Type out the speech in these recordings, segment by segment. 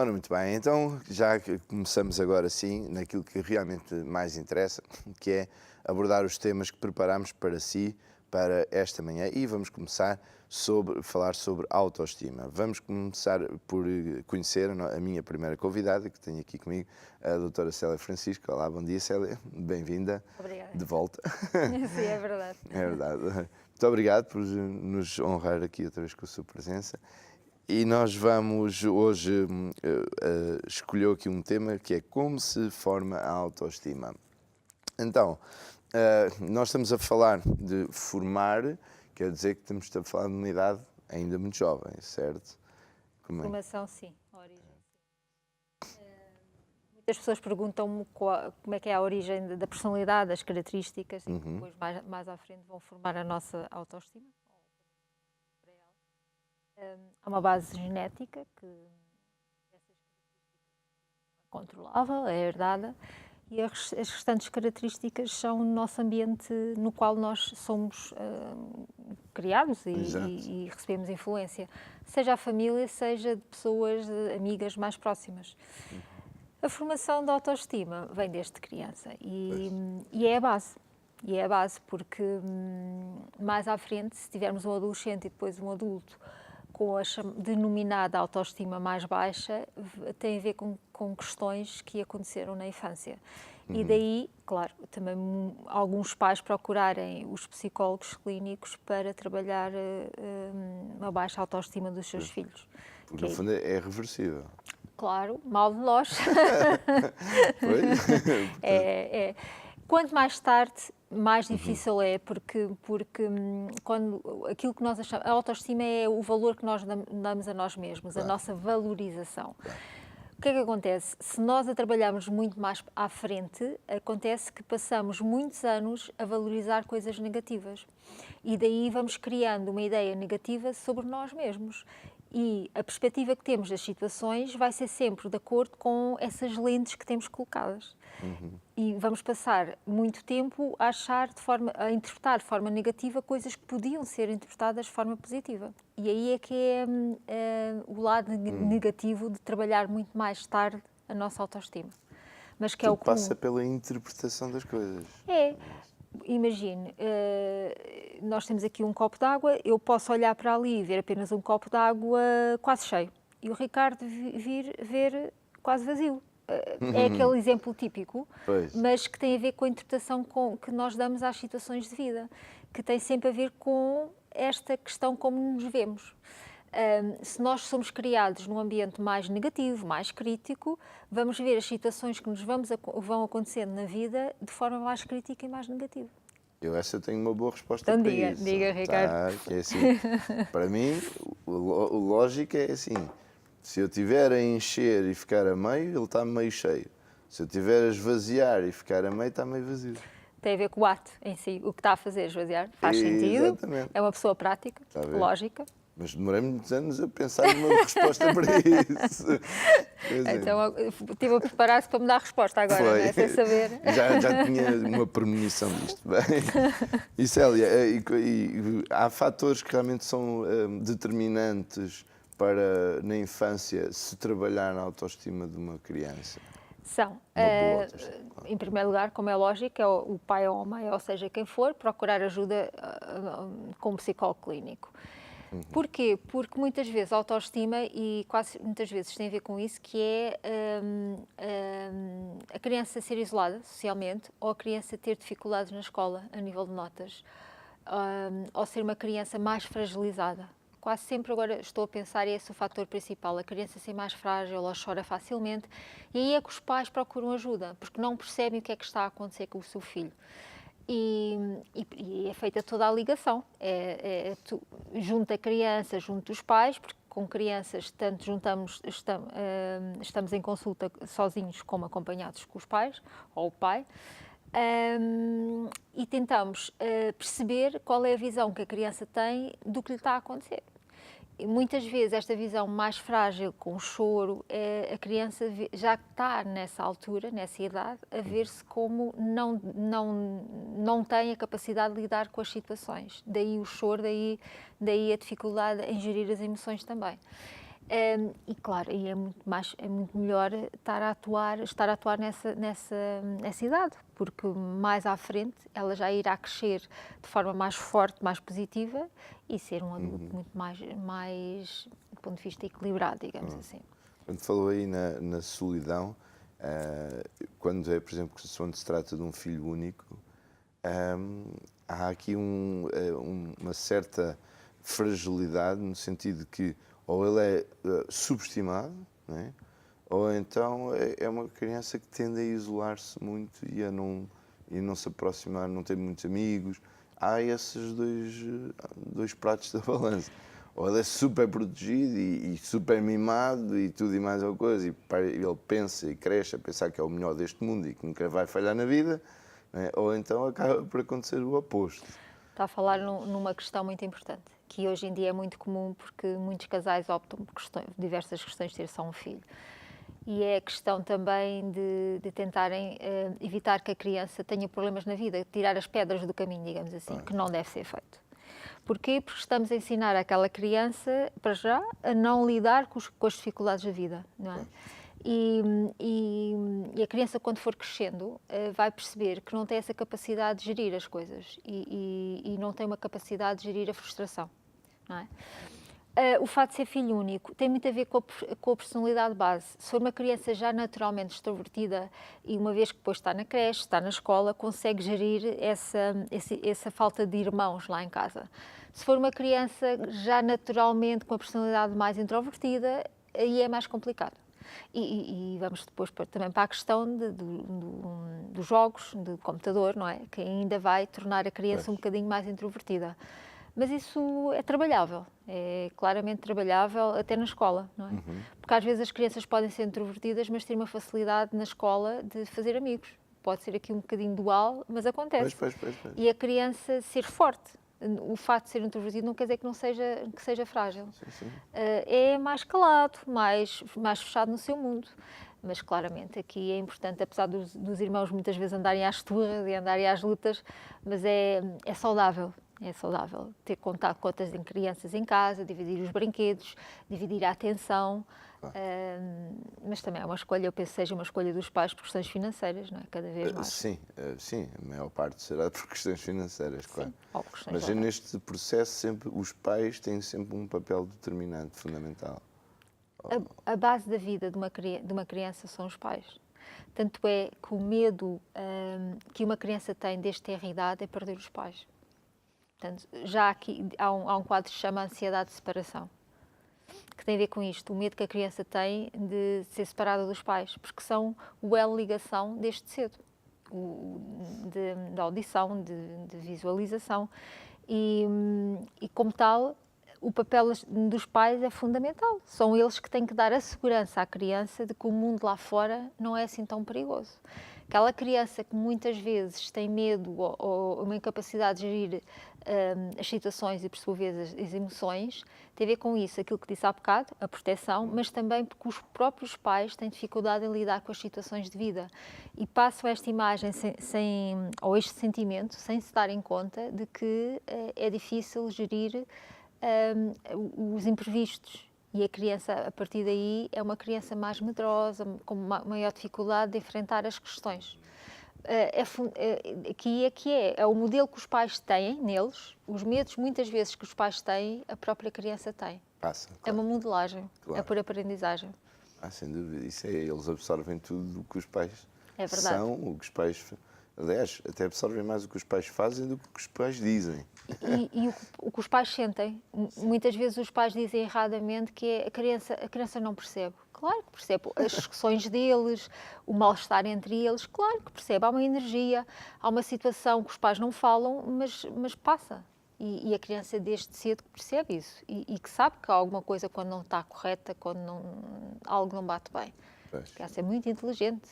Ora, muito bem, então já que começamos agora sim naquilo que realmente mais interessa, que é abordar os temas que preparamos para si para esta manhã e vamos começar falar sobre autoestima. Vamos começar por conhecer a minha primeira convidada, que tenho aqui comigo, a doutora Célia Francisco. Olá, bom dia Célia, bem-vinda Obrigada. de volta. Sim, é verdade. É verdade. Muito obrigado por nos honrar aqui outra vez com a sua presença. E nós vamos hoje escolher aqui um tema que é como se forma a autoestima. Então, nós estamos a falar de formar, quer dizer que estamos a falar de uma idade ainda muito jovem, certo? Como é? Formação, sim. A origem, sim. Muitas pessoas perguntam-me como é que é a origem da personalidade, das características, e depois mais à frente vão formar a nossa autoestima. Há uma base genética que é controlável, é herdada, e as restantes características são o nosso ambiente no qual nós somos criados e recebemos influência, seja a família, seja de pessoas amigas mais próximas. A formação da autoestima vem desde criança e é a base. E é a base porque mais à frente, se tivermos um adolescente e depois um adulto com a denominada autoestima mais baixa, tem a ver com questões que aconteceram na infância. E daí, claro, também alguns pais procurarem os psicólogos clínicos para trabalhar uma baixa autoestima dos seus filhos. Porque no fundo é reversível. Claro, mal de nós. Pois? Quanto mais tarde, mais difícil é, porque quando aquilo que nós achamos, a autoestima é o valor que nós damos a nós mesmos, a nossa valorização. O que é que acontece? Se nós a trabalharmos muito mais à frente, acontece que passamos muitos anos a valorizar coisas negativas. E daí vamos criando uma ideia negativa sobre nós mesmos. E a perspectiva que temos das situações vai ser sempre de acordo com essas lentes que temos colocadas. E vamos passar muito tempo a interpretar de forma negativa coisas que podiam ser interpretadas de forma positiva. E aí é que é o lado negativo de trabalhar muito mais tarde a nossa autoestima. Mas que é o comum. Passa pela interpretação das coisas. É. Imagine, nós temos aqui um copo de água, eu posso olhar para ali e ver apenas um copo de água quase cheio. E o Ricardo ver quase vazio. É aquele exemplo típico, mas que tem a ver com a interpretação que nós damos às situações de vida, que tem sempre a ver com esta questão como nos vemos. Se nós somos criados num ambiente mais negativo, mais crítico, vamos ver as situações que nos vão acontecendo na vida de forma mais crítica e mais negativa. Eu tenho uma boa resposta Então para diga, isso. diga, Ricardo. Que é assim, para mim, o lógico é assim, se eu estiver a encher e ficar a meio, ele está meio cheio. Se eu estiver a esvaziar e ficar a meio, está meio vazio. Tem a ver com o ato em si, o que está a fazer, esvaziar, faz sentido, Exatamente. é uma pessoa prática, lógica. Mas demorei muitos anos a pensar numa resposta para isso. Então estive a preparar-se para me dar a resposta agora, não é? Sem saber. Já tinha uma premonição disto. Bem. E Célia, há fatores que realmente são determinantes para, na infância, se trabalhar na autoestima de uma criança? São, em primeiro lugar, como é lógico, é o pai ou a mãe, ou seja, quem for, procurar ajuda com um psicólogo clínico. Porquê? Porque muitas vezes a autoestima, e quase muitas vezes tem a ver com isso, que é a criança ser isolada socialmente, ou a criança ter dificuldades na escola, a nível de notas, ou ser uma criança mais fragilizada. Quase sempre agora estou a pensar, esse é o fator principal, a criança ser mais frágil, ela chora facilmente, e aí é que os pais procuram ajuda, porque não percebem o que é que está a acontecer com o seu filho. E é feita toda a ligação, junto a criança, junto dos pais, porque com crianças tanto estamos em consulta sozinhos como acompanhados com os pais, ou o pai, e tentamos perceber qual é a visão que a criança tem do que lhe está a acontecer. E muitas vezes esta visão mais frágil, com o choro, a criança já está nessa altura, nessa idade, a ver-se como não tem a capacidade de lidar com as situações. Daí o choro, daí a dificuldade em gerir as emoções também. E claro, e é muito melhor estar a atuar nessa idade, porque mais à frente ela já irá crescer de forma mais forte, mais positiva e ser um adulto muito mais do ponto de vista equilibrado, digamos assim. Quando falou aí na solidão, quando é, por exemplo, quando se trata de um filho único, há aqui uma certa fragilidade no sentido de que ou ele é subestimado, não é? Ou então é uma criança que tende a isolar-se muito e não se aproximar, não ter muitos amigos. Há esses dois pratos da balança. Ou ele é super protegido e super mimado e tudo e mais alguma coisa, e ele pensa e cresce a pensar que é o melhor deste mundo e que nunca vai falhar na vida, não é? Ou então acaba por acontecer o oposto. Está a falar numa questão muito importante, que hoje em dia é muito comum porque muitos casais optam por diversas questões de ter só um filho. E é a questão também de tentarem evitar que a criança tenha problemas na vida, tirar as pedras do caminho, digamos assim, que não deve ser feito. Porquê? Porque estamos a ensinar àquela criança, para já, a não lidar com as dificuldades da vida, não é? E a criança, quando for crescendo, vai perceber que não tem essa capacidade de gerir as coisas e não tem uma capacidade de gerir a frustração, não é? O fato de ser filho único tem muito a ver com a personalidade base. Se for uma criança já naturalmente extrovertida e uma vez que depois está na creche, está na escola, consegue gerir essa falta de irmãos lá em casa. Se for uma criança já naturalmente com a personalidade mais introvertida, aí é mais complicado. E vamos depois também para a questão dos jogos de computador, não é? Que ainda vai tornar a criança um bocadinho mais introvertida. Mas isso é trabalhável, é claramente trabalhável até na escola, não é? Porque às vezes as crianças podem ser introvertidas, mas têm uma facilidade na escola de fazer amigos. Pode ser aqui um bocadinho dual, mas acontece. Pois. E a criança ser forte. O facto de ser introvertido não quer dizer que seja frágil. Sim. É mais calado, mais fechado no seu mundo. Mas claramente aqui é importante, apesar dos irmãos muitas vezes andarem às turras e andarem às lutas, mas é saudável. É saudável ter contato com outras crianças em casa, dividir os brinquedos, dividir a atenção. Mas também é uma escolha, eu penso que seja uma escolha dos pais por questões financeiras, não é? Cada vez mais. Sim, a maior parte será por questões financeiras, claro. Sim, ou por questões Mas neste processo os pais têm sempre um papel determinante, fundamental. A base da vida de uma criança são os pais. Tanto é que o medo que uma criança tem desde ter idade é perder os pais. Portanto, já aqui há um quadro que se chama ansiedade de separação, que tem a ver com isto, o medo que a criança tem de ser separada dos pais, porque são o elo de ligação desde cedo, de audição, de visualização. E como tal, o papel dos pais é fundamental. São eles que têm que dar a segurança à criança de que o mundo lá fora não é assim tão perigoso. Aquela criança que muitas vezes tem medo ou uma incapacidade de gerir as situações e, por sua vez, as emoções, tem a ver com isso, aquilo que disse há bocado, a proteção, mas também porque os próprios pais têm dificuldade em lidar com as situações de vida e passam esta imagem ou este sentimento sem se darem conta de que é difícil gerir os imprevistos. E a criança, a partir daí, é uma criança mais medrosa, com maior dificuldade de enfrentar as questões. É o modelo que os pais têm neles, os medos muitas vezes que os pais têm, a própria criança tem. Passa, claro. É uma modelagem, Claro. É por aprendizagem. Sem dúvida, eles absorvem tudo o que os pais são, o que os pais... Aliás, até absorvem mais o que os pais fazem do que os pais dizem. E o que os pais sentem. Muitas vezes os pais dizem erradamente que a criança não percebe. Claro que percebe as discussões deles, o mal-estar entre eles, claro que percebe. Há uma energia, há uma situação que os pais não falam, mas passa. E a criança desde cedo percebe isso e que sabe que há alguma coisa quando não está correta, quando algo não bate bem. A criança é muito inteligente.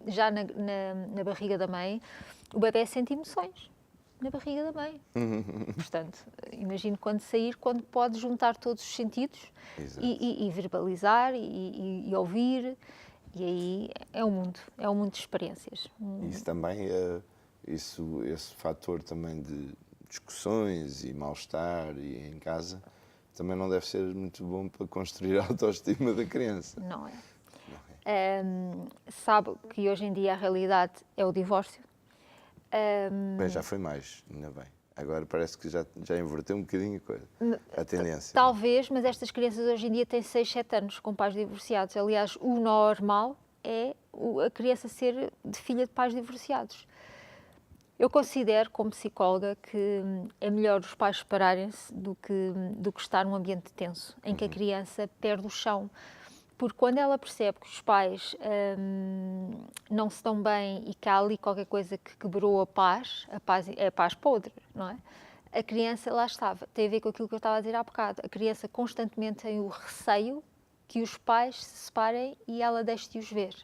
Já na barriga da mãe, o bebê sente emoções. Na barriga da mãe. Portanto, imagino quando sair, quando pode juntar todos os sentidos e verbalizar e ouvir. E aí é um mundo de experiências. Isso também, esse fator também de discussões e mal-estar e em casa, também não deve ser muito bom para construir a autoestima da criança. Não é? Sabe que hoje em dia a realidade é o divórcio. Bem, já foi mais, ainda bem. Agora parece que já inverteu um bocadinho a coisa, a tendência. Talvez, mas estas crianças hoje em dia têm 6, 7 anos com pais divorciados. Aliás, o normal é a criança ser de filha de pais divorciados. Eu considero, como psicóloga, que é melhor os pais separarem-se do que estar num ambiente tenso, em que a criança perde o chão. Porque quando ela percebe que os pais não se dão bem e que há ali qualquer coisa que quebrou a paz é a paz podre, não é? A criança, lá estava, tem a ver com aquilo que eu estava a dizer há bocado. A criança constantemente tem o receio que os pais se separem e ela deixe de os ver.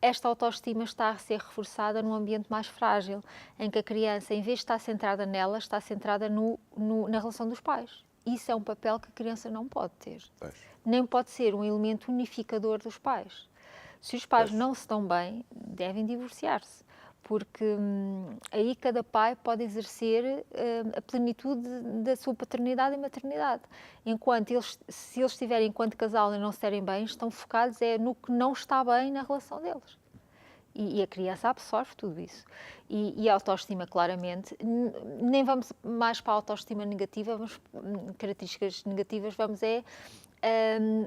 Esta autoestima está a ser reforçada num ambiente mais frágil, em que a criança, em vez de estar centrada nela, está centrada na relação dos pais. Isso é um papel que a criança não pode ter. Pois. Nem pode ser um elemento unificador dos pais. Se os pais Pois. não se dão bem, devem divorciar-se, porque aí cada pai pode exercer a plenitude da sua paternidade e maternidade. Se eles estiverem enquanto casal e não se derem bem, estão focados no que não está bem na relação deles. E a criança absorve tudo isso. E a autoestima, claramente, nem vamos mais para a autoestima negativa, vamos características negativas, vamos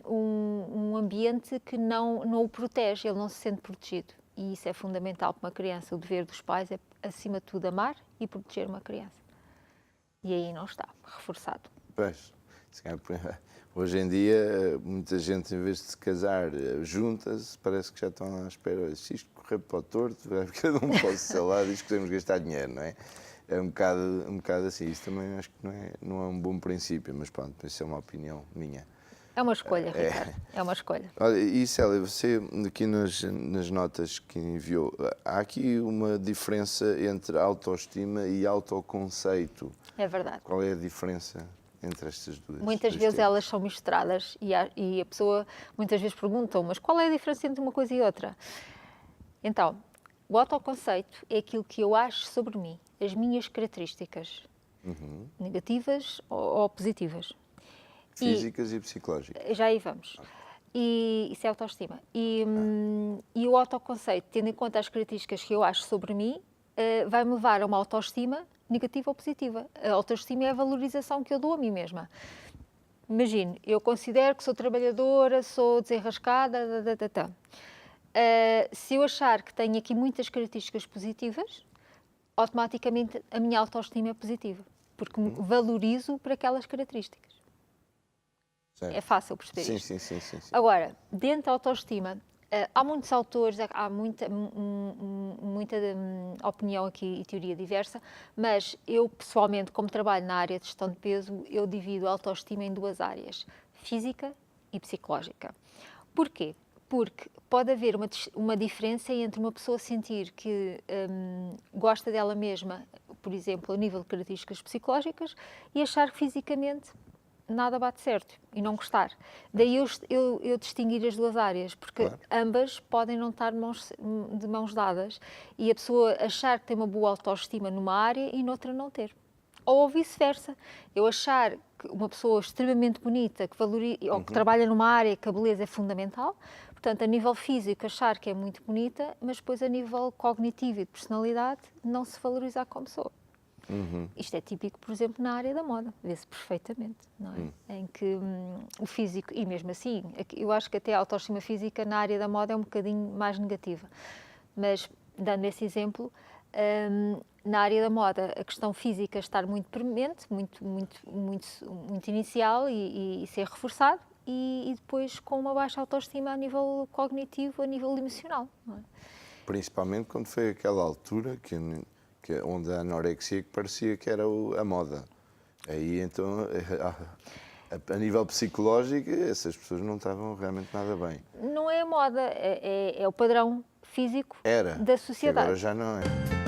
um ambiente que não o protege, ele não se sente protegido. E isso é fundamental para uma criança. O dever dos pais é, acima de tudo, amar e proteger uma criança. E aí não está, reforçado. Pois, hoje em dia, muita gente, em vez de se casar, junta-se, parece que já estão à espera. Se isto correr para o torto, cada um para o seu lado, diz que temos que gastar dinheiro, não é? É um bocado assim. Isso também acho que não é um bom princípio, mas pronto, isso é uma opinião minha. É uma escolha, Ricardo. É uma escolha. Olha, e Célia, você aqui nas notas que enviou, há aqui uma diferença entre autoestima e autoconceito. É verdade. Qual é a diferença entre estas duas? Muitas vezes elas são misturadas e a pessoa muitas vezes pergunta, mas qual é a diferença entre uma coisa e outra? Então, o autoconceito é aquilo que eu acho sobre mim, as minhas características, negativas ou positivas. Físicas e psicológicas. Já aí vamos. E isso é autoestima. E o autoconceito, tendo em conta as características que eu acho sobre mim, vai-me levar a uma autoestima negativa ou positiva. A autoestima é a valorização que eu dou a mim mesma. Imagine, eu considero que sou trabalhadora, sou desenrascada, se eu achar que tenho aqui muitas características positivas, automaticamente a minha autoestima é positiva, porque me valorizo por aquelas características. Certo. É fácil perceber isto. Sim. Agora, dentro da autoestima, há muitos autores, há muita opinião aqui e teoria diversa, mas eu, pessoalmente, como trabalho na área de gestão de peso, eu divido a autoestima em duas áreas, física e psicológica. Porquê? Porque pode haver uma diferença entre uma pessoa sentir que gosta dela mesma, por exemplo, a nível de características psicológicas, e achar que fisicamente nada bate certo e não gostar. Daí eu distinguir as duas áreas, porque ambas podem não estar de mãos dadas e a pessoa achar que tem uma boa autoestima numa área e noutra não ter. Ou vice-versa. Eu achar que uma pessoa extremamente bonita, que valoriza, ou que trabalha numa área que a beleza é fundamental, portanto, a nível físico, achar que é muito bonita, mas depois a nível cognitivo e de personalidade, não se valorizar como pessoa. Isto é típico, por exemplo, na área da moda, vê-se perfeitamente, não é? Em que o físico, e mesmo assim, eu acho que até a autoestima física na área da moda é um bocadinho mais negativa, mas dando esse exemplo, na área da moda a questão física estar muito premente, muito inicial e ser reforçado, e depois com uma baixa autoestima a nível cognitivo, a nível emocional, não é? Principalmente quando foi aquela altura onde a anorexia que parecia que era a moda. Aí então, a nível psicológico, essas pessoas não estavam realmente nada bem. Não é a moda, é o padrão físico da sociedade. Agora já não é.